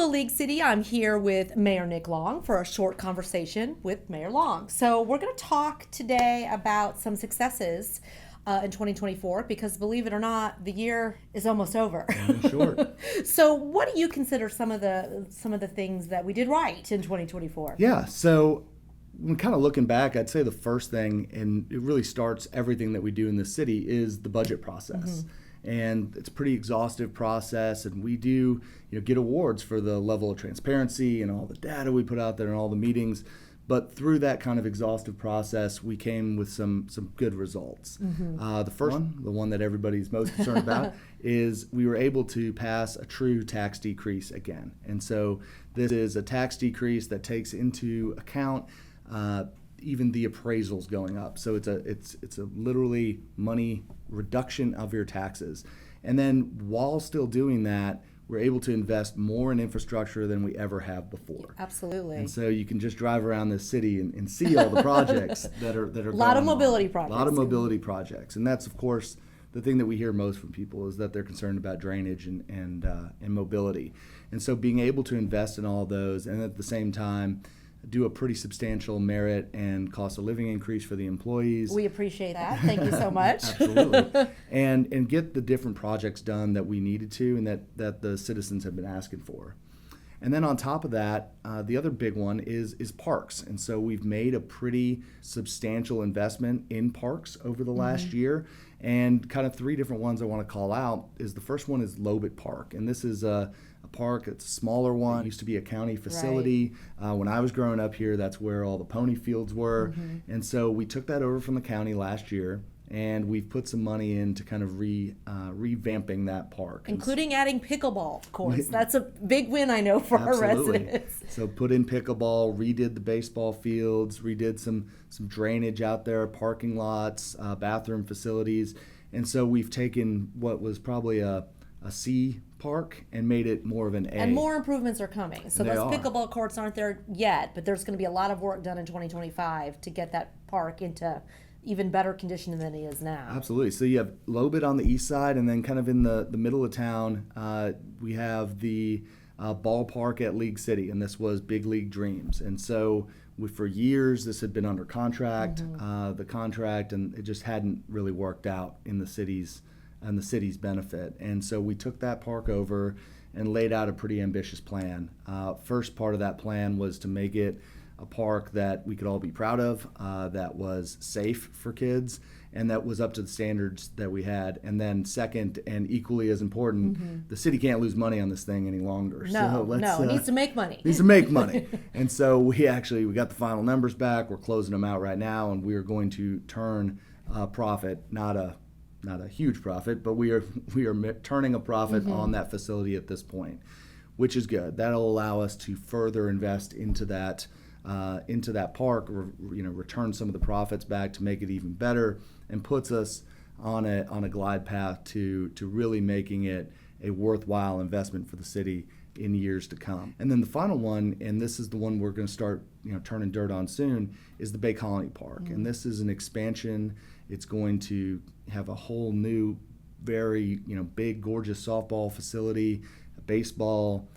Hello, League City. I'm here with Mayor Nick Long for a short conversation with Mayor Long. So we're going to talk today about some successes in 2024 because, believe it or not, the year is almost over. Short. So, what do you consider some of the things that we did right in 2024? Yeah. So when kind of looking back, I'd say the first thing, and it really starts everything that we do in the city, is the budget process. And it's a pretty exhaustive process, and we do get awards for the level of transparency and all the data we put out there and all the meetings. But through that kind of exhaustive process, we came with some good results. The first one, the one that everybody's most concerned about, is we were able to pass a true tax decrease again. And so this is a tax decrease that takes into account even the appraisals going up. So it's a literally money reduction of your taxes. And then while still doing that, we're able to invest more in infrastructure than we ever have before. Absolutely. And so you can just drive around this city and see all the projects that are a lot of mobility projects. A lot of mobility projects. And that's, of course, the thing that we hear most from people is that they're concerned about drainage and mobility. And so being able to invest in all those and at the same time do a pretty substantial merit and cost of living increase for the employees. We appreciate that. Thank you so much. Absolutely. And get the different projects done that we needed to and that the citizens have been asking for. And then on top of that, the other big one is parks. And so we've made a pretty substantial investment in parks over the last year. And kind of three different ones I want to call out is the first one is Lobet Park. And this is a park. It's a smaller one. It used to be a county facility. Right. When I was growing up here, that's where all the pony fields were. And so we took that over from the county last year. And we've put some money into kind of revamping that park. Including adding pickleball, of course. That's a big win, I know, for our residents. So put in pickleball, redid the baseball fields, redid some drainage out there, parking lots, bathroom facilities. And so we've taken what was probably a C park and made it more of an A. And more improvements are coming. So those pickleball courts aren't there yet, but there's going to be a lot of work done in 2025 to get that park into even better condition than it is now. Absolutely. So you have Lobet on the east side, and then kind of in the middle of town, we have the ballpark at League City, and this was Big League Dreams. And so for years, this had been under contract, the contract, and it just hadn't really worked out in the city's benefit. And so we took that park over and laid out a pretty ambitious plan. First part of that plan was to make it a park that we could all be proud of, that was safe for kids, and that was up to the standards that we had. And then second, and equally as important, the city can't lose money on this thing any longer. No, it needs to make money. Needs to make money. And so we got the final numbers back. We're closing them out right now, and we are going to turn a profit, not a huge profit, but we are turning a profit on that facility at this point, which is good. That'll allow us to further invest into that park, return some of the profits back to make it even better, and puts us on a glide path to really making it a worthwhile investment for the city in years to come. And then the final one, and this is the one we're going to start turning dirt on soon, is the Bay Colony Park. And this is an expansion. It's going to have a whole new, very big, gorgeous softball facility, baseball.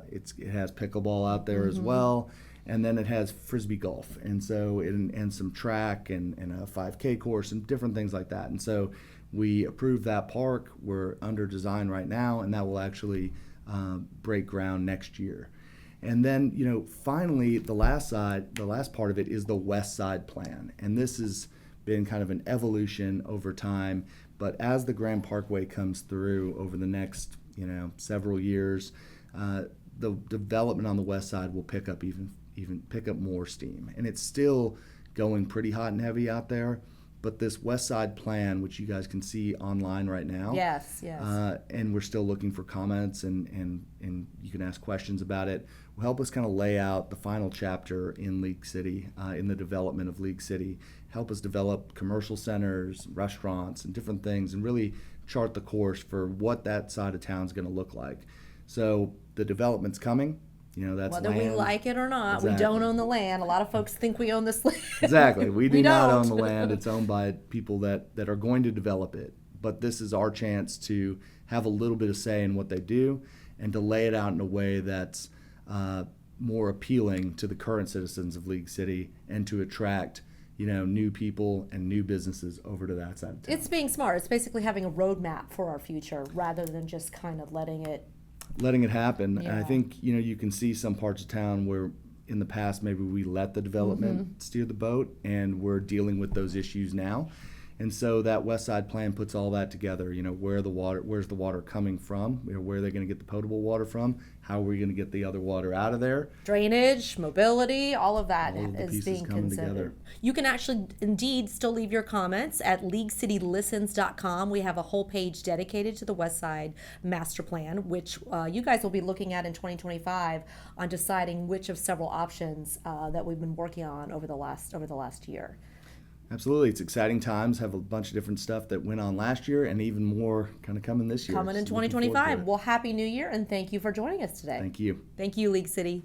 It has pickleball out there as well. And then it has frisbee golf, and so and some track and a 5K course and different things like that. And so we approved that park. We're under design right now, and that will actually break ground next year. And then finally, the last part of it is the West Side plan, and this has been kind of an evolution over time. But as the Grand Parkway comes through over the next several years, the development on the west side will pick up more steam. And it's still going pretty hot and heavy out there. But this West Side plan, which you guys can see online right now. Yes. And we're still looking for comments and you can ask questions about it, will help us kind of lay out the final chapter in League City, in the development of League City, help us develop commercial centers, restaurants, and different things, and really chart the course for what that side of town is going to look like. So the development's coming. That's whether land. we like it or not. Exactly. We don't own the land. A lot of folks think we own this land. Exactly. We do not don't. own the land. It's owned by people that are going to develop it. But this is our chance to have a little bit of say in what they do and to lay it out in a way that's more appealing to the current citizens of League City and to attract new people and new businesses over to that side of town. It's being smart. It's basically having a roadmap for our future rather than just kind of letting it happen. And I Yeah. think you can see some parts of town where in the past maybe we let the development Mm-hmm. steer the boat, and we're dealing with those issues now. And so that West Side plan puts all that together. Where's the water coming from? Where are they going to get the potable water from? How are we going to get the other water out of there? drainage, mobility, all of that All of the is pieces being coming considered. together. You can actually indeed still leave your comments at leaguecitylistens.com. We have a whole page dedicated to the West Side Master Plan, which you guys will be looking at in 2025 on deciding which of several options that we've been working on over the last year. Absolutely. It's exciting times. Have a bunch of different stuff that went on last year and even more kind of coming this year. Coming in So looking forward to 2025. it. Well, Happy New Year, and thank you for joining us today. Thank you. Thank you, League City.